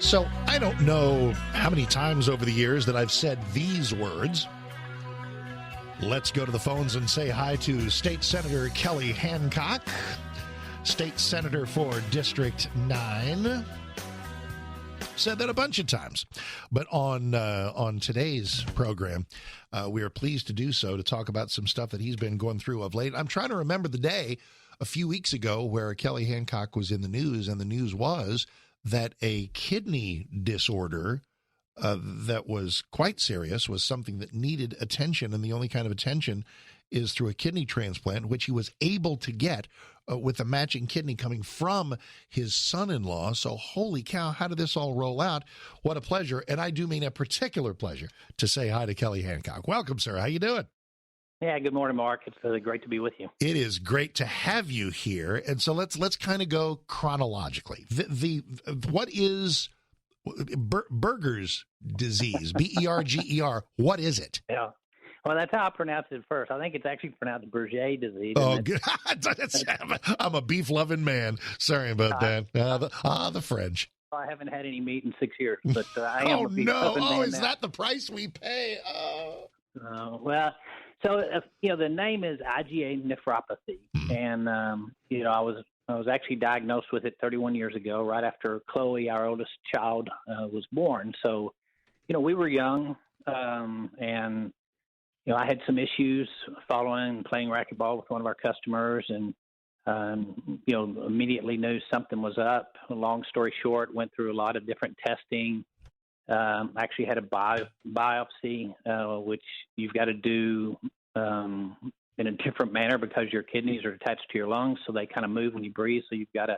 So I don't know how many times over the years that I've said these words. Let's go to the phones and say hi to State Senator Kelly Hancock, State Senator for District 9. Said that a bunch of times. But on today's program, we are pleased to do so to talk about some stuff that he's been going through of late. I'm trying to remember the day a few weeks ago where Kelly Hancock was in the news, and the news was that a kidney disorder that was quite serious was something that needed attention, and the only kind of attention is through a kidney transplant, which he was able to get with a matching kidney coming from his son-in-law. So holy cow, how did this all roll out? What a pleasure, and I do mean a particular pleasure, to say hi to Kelly Hancock. Welcome, sir. How you doing? Yeah, good morning, Mark. It's really great to be with you. It is great to have you here. And so let's kind of go chronologically. What is Berger's disease? Berger. What is it? Yeah. Well, that's how I pronounced it first. I think it's actually pronounced Berger disease. Oh, good. I'm a beef-loving man. Sorry about that. The French. I haven't had any meat in 6 years, but I am a beef-loving man. Oh, is that the price we pay? Well, so the name is IgA nephropathy, and I was actually diagnosed with it 31 years ago, right after Chloe, our oldest child, was born. So, we were young, and I had some issues following playing racquetball with one of our customers, and immediately knew something was up. Long story short, went through a lot of different testing. Actually had a biopsy, which you've got to do in a different manner because your kidneys are attached to your lungs, so they kind of move when you breathe. So you've got to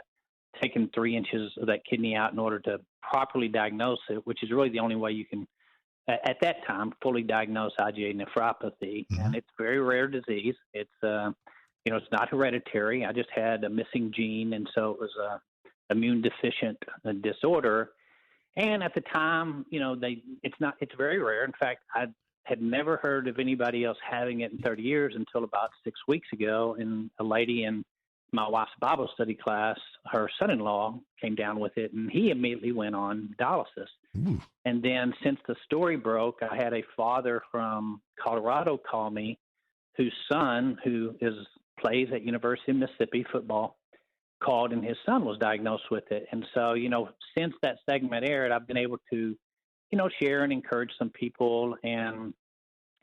take 3 inches of that kidney out in order to properly diagnose it, which is really the only way you can, at that time, fully diagnose IgA nephropathy. Mm-hmm. And it's a very rare disease. It's it's not hereditary. I just had a missing gene, and so it was a immune deficient disorder. And at the time, it's very rare. In fact, I had never heard of anybody else having it in 30 years until about 6 weeks ago. And a lady in my wife's Bible study class, her son-in-law came down with it, and he immediately went on dialysis. Ooh. And then since the story broke, I had a father from Colorado call me, whose son, who plays at University of Mississippi football, called, and his son was diagnosed with it. And so, since that segment aired, I've been able to, share and encourage some people. And,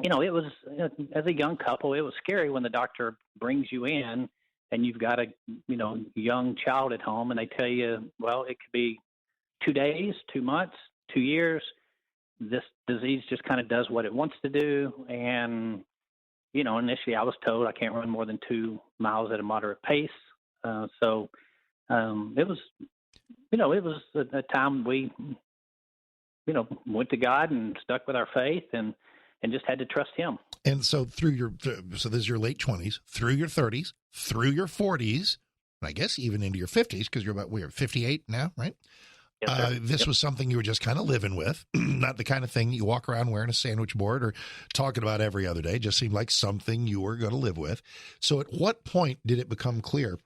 it was, as a young couple, it was scary when the doctor brings you in and you've got a, young child at home, and they tell you, well, it could be 2 days, 2 months, 2 years. This disease just kind of does what it wants to do. And, initially I was told I can't run more than 2 miles at a moderate pace. So it was, it was a time we, went to God and stuck with our faith and just had to trust Him. And so so this is your late 20s, through your 30s, through your 40s, and I guess even into your 50s, because we're 58 now, right? Yes, this was something you were just kind of living with, not the kind of thing you walk around wearing a sandwich board or talking about every other day. Just seemed like something you were going to live with. So at what point did it become clear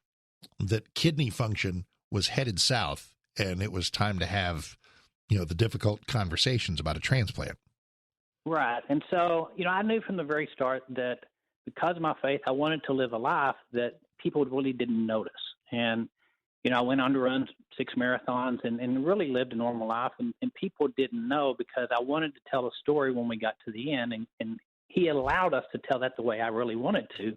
that kidney function was headed south and it was time to have, the difficult conversations about a transplant? Right. And so, I knew from the very start that because of my faith, I wanted to live a life that people really didn't notice. And, I went on to run 6 marathons and really lived a normal life. And people didn't know because I wanted to tell a story when we got to the end. And He allowed us to tell that the way I really wanted to.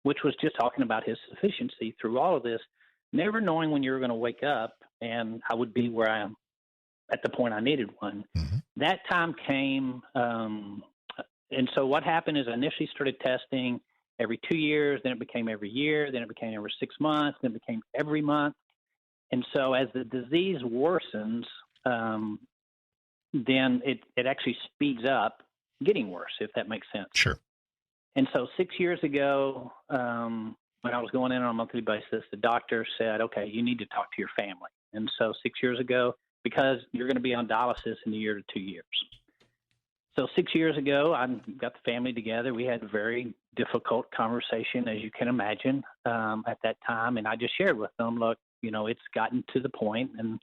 Which was just talking about His sufficiency through all of this, never knowing when you were going to wake up and I would be where I am at the point I needed one. Mm-hmm. That time came, and so what happened is I initially started testing every 2 years, then it became every year, then it became every 6 months, then it became every month. And so as the disease worsens, then it actually speeds up getting worse, if that makes sense. Sure. And so 6 years ago, when I was going in on a monthly basis, the doctor said, okay, you need to talk to your family. And so 6 years ago, because you're going to be on dialysis in a year to 2 years. So 6 years ago, I got the family together. We had a very difficult conversation, as you can imagine, at that time. And I just shared with them, look, it's gotten to the point, and,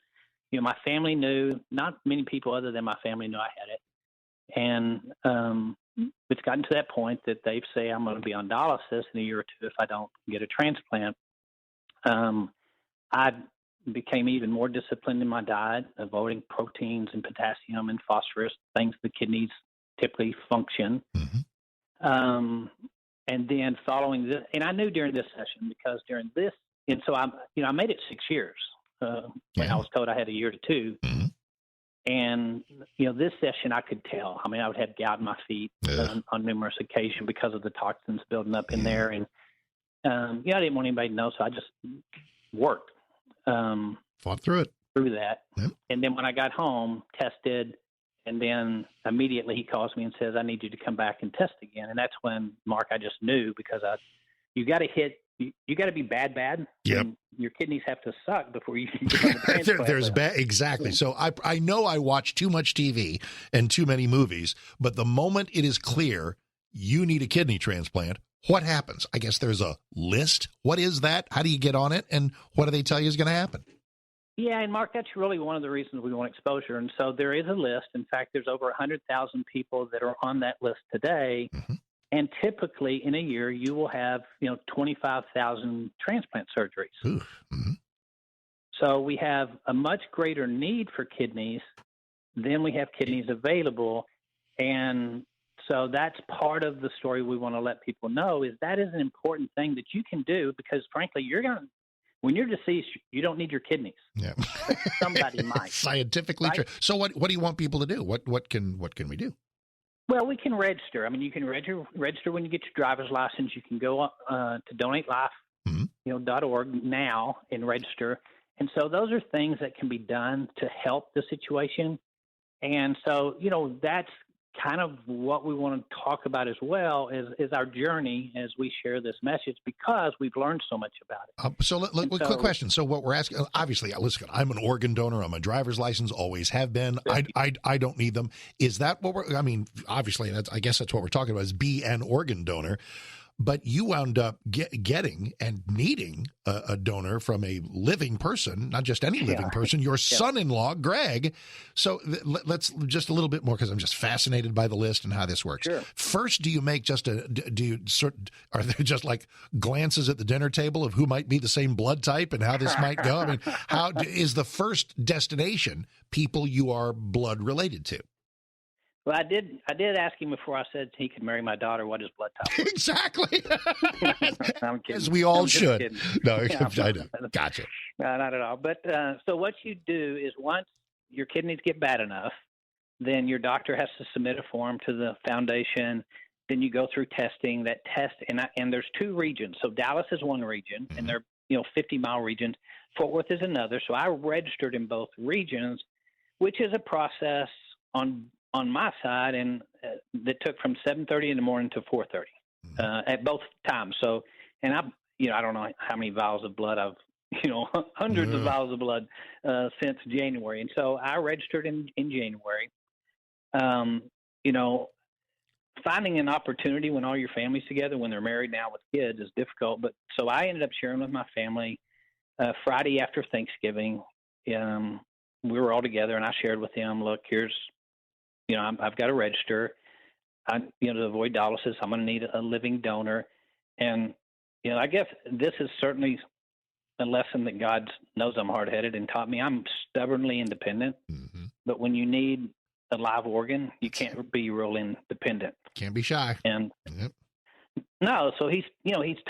my family knew. Not many people other than my family knew I had it, and it's gotten to that point that they say I'm going to be on dialysis in a year or two if I don't get a transplant. I became even more disciplined in my diet, avoiding proteins and potassium and phosphorus, things the kidneys typically function. Mm-hmm. And then following this, and I knew during this session because during this, and so I made it 6 years when I was told I had a year to two. Mm-hmm. And, this session I could tell. I mean, I would have gout in my feet on numerous occasions because of the toxins building up in there. And, I didn't want anybody to know, so I just worked. Fought through it. Through that. Yep. And then when I got home, tested, and then immediately he calls me and says, I need you to come back and test again. And that's when, Mark, I just knew because you got to hit. You got to be bad. Yep. Your kidneys have to suck before you can get on the transplant. There's bad. Exactly. So I know I watch too much TV and too many movies, but the moment it is clear you need a kidney transplant, what happens? I guess there's a list. What is that? How do you get on it? And what do they tell you is going to happen? Yeah, and Mark, that's really one of the reasons we want exposure. And so there is a list. In fact, there's over 100,000 people that are on that list today. Mm-hmm. And typically in a year, you will have, 25,000 transplant surgeries. Ooh. Mm-hmm. So we have a much greater need for kidneys than we have kidneys available. And so that's part of the story we want to let people know is that is an important thing that you can do because, frankly, when you're deceased, you don't need your kidneys. Yeah. But somebody might. Scientifically right? true. So what do you want people to do? What can we do? Well, we can register. I mean, you can register when you get your driver's license. You can go to donatelife.org now and register. And so those are things that can be done to help the situation. And so, that's kind of what we want to talk about as well is our journey as we share this message because we've learned so much about it. Quick question. So what we're asking, obviously, listen, I'm an organ donor. I'm a driver's license, always have been. I don't need them. Is that what obviously, I guess that's what we're talking about is be an organ donor. But you wound up getting and needing a donor from a living person, not just any living person, your son-in-law, Greg. So let's just a little bit more because I'm just fascinated by the list and how this works. Sure. First, do you make are there just like glances at the dinner table of who might be the same blood type and how this might go? I mean, how is the first destination people you are blood related to? Well, I did ask him before I said he could marry my daughter what his blood type was. Exactly. I'm kidding. As we all should. Kidding. No, I know. Gotcha. No, not at all. But so what you do is once your kidneys get bad enough, then your doctor has to submit a form to the foundation. Then you go through testing. That test, and there's two regions. So Dallas is one region, and they're 50-mile regions. Fort Worth is another. So I registered in both regions, which is a process on my side, and that took from 7:30 in the morning to 4:30 at both times. So, and I don't know how many vials of blood I've, hundreds of vials of blood since January. And so I registered in January. Finding an opportunity when all your family's together, when they're married now with kids, is difficult. But so I ended up sharing with my family Friday after Thanksgiving. We were all together, and I shared with them, look, here's, I've got to register. To avoid dialysis, I'm going to need a living donor. And, I guess this is certainly a lesson that God knows I'm hard-headed and taught me. I'm stubbornly independent. Mm-hmm. But when you need a live organ, you can't be real independent. Can't be shy. And no, so he's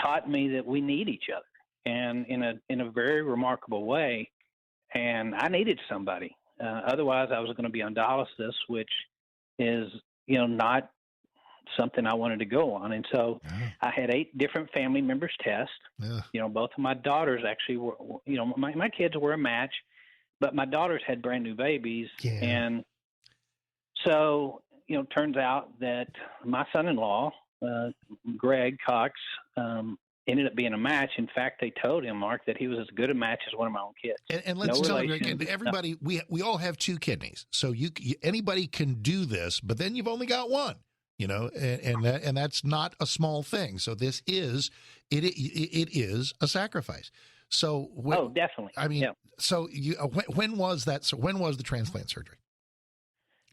taught me that we need each other, and in a very remarkable way. And I needed somebody. Otherwise, I was going to be on dialysis, which is, not something I wanted to go on. And so I had 8 different family members test. Yeah. Both of my daughters actually were, my kids were a match, but my daughters had brand new babies. Yeah. And so, turns out that my son-in-law, Greg Cox, ended up being a match. In fact, they told him, Mark, that he was as good a match as one of my own kids. And let's tell everybody, we all have 2 kidneys. So anybody can do this, but then you've only got one, and that's not a small thing. So this is, it is a sacrifice. So definitely. I mean, so when was that? So when was the transplant surgery?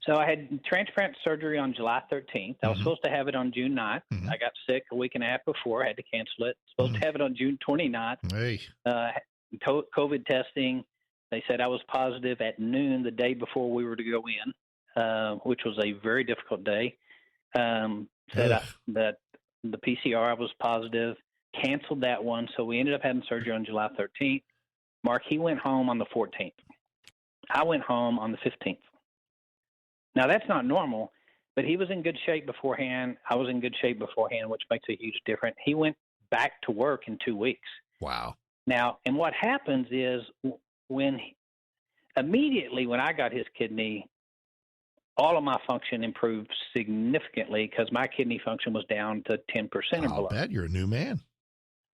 So I had transplant surgery on July 13th. I was supposed to have it on June 9th. Mm-hmm. I got sick a week and a half before. I had to cancel it. Supposed to have it on June 29th. Hey. COVID testing. They said I was positive at noon the day before we were to go in, which was a very difficult day. That the PCR I was positive, canceled that one. So we ended up having surgery on July 13th. Mark, he went home on the 14th. I went home on the 15th. Now, that's not normal, but he was in good shape beforehand. I was in good shape beforehand, which makes a huge difference. He went back to work in 2 weeks. Wow. Now, and what happens is immediately when I got his kidney, all of my function improved significantly because my kidney function was down to 10% or below. I'll bet you're a new man.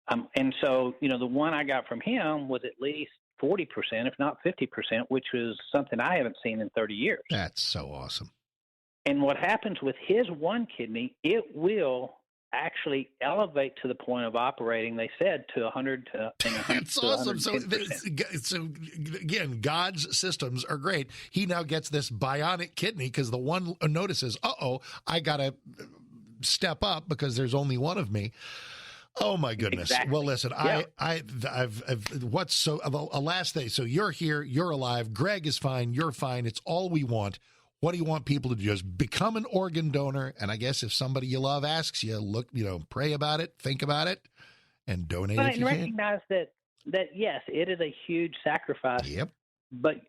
And so, the one I got from him was at least 40%, if not 50%, which was something I haven't seen in 30 years. That's so awesome. And what happens with his one kidney, it will actually elevate to the point of operating, they said, to 100 to That's awesome. So again, God's systems are great. He now gets this bionic kidney because the one notices, I got to step up because there's only one of me. Oh my goodness! Exactly. Well, listen, yeah. A last thing. So you're here, you're alive. Greg is fine, you're fine. It's all we want. What do you want people to do? Just become an organ donor. And I guess if somebody you love asks you, pray about it, think about it, and donate if you can. And recognize that yes, it is a huge sacrifice. Yep. But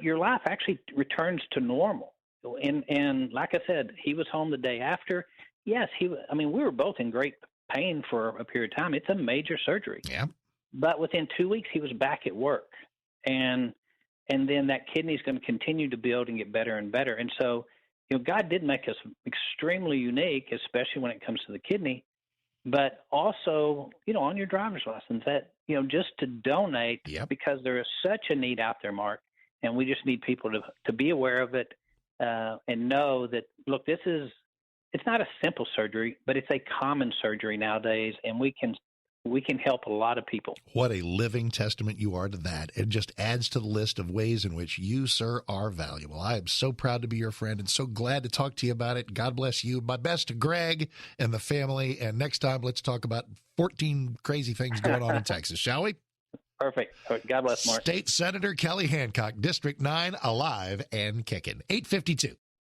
your life actually returns to normal. And like I said, he was home the day after. Yes, we were both in great pain for a period of time. It's a major surgery. Yeah. But within 2 weeks, he was back at work. And then that kidney is going to continue to build and get better and better. And so, God did make us extremely unique, especially when it comes to the kidney, but also, on your driver's license that, just to donate because there is such a need out there, Mark, and we just need people to be aware of it and know that, look, it's not a simple surgery, but it's a common surgery nowadays, and we can help a lot of people. What a living testament you are to that. It just adds to the list of ways in which you, sir, are valuable. I am so proud to be your friend and so glad to talk to you about it. God bless you. My best to Greg and the family. And next time, let's talk about 14 crazy things going on in Texas, shall we? Perfect. God bless, Mark. State Senator Kelly Hancock, District 9, alive and kicking. 852.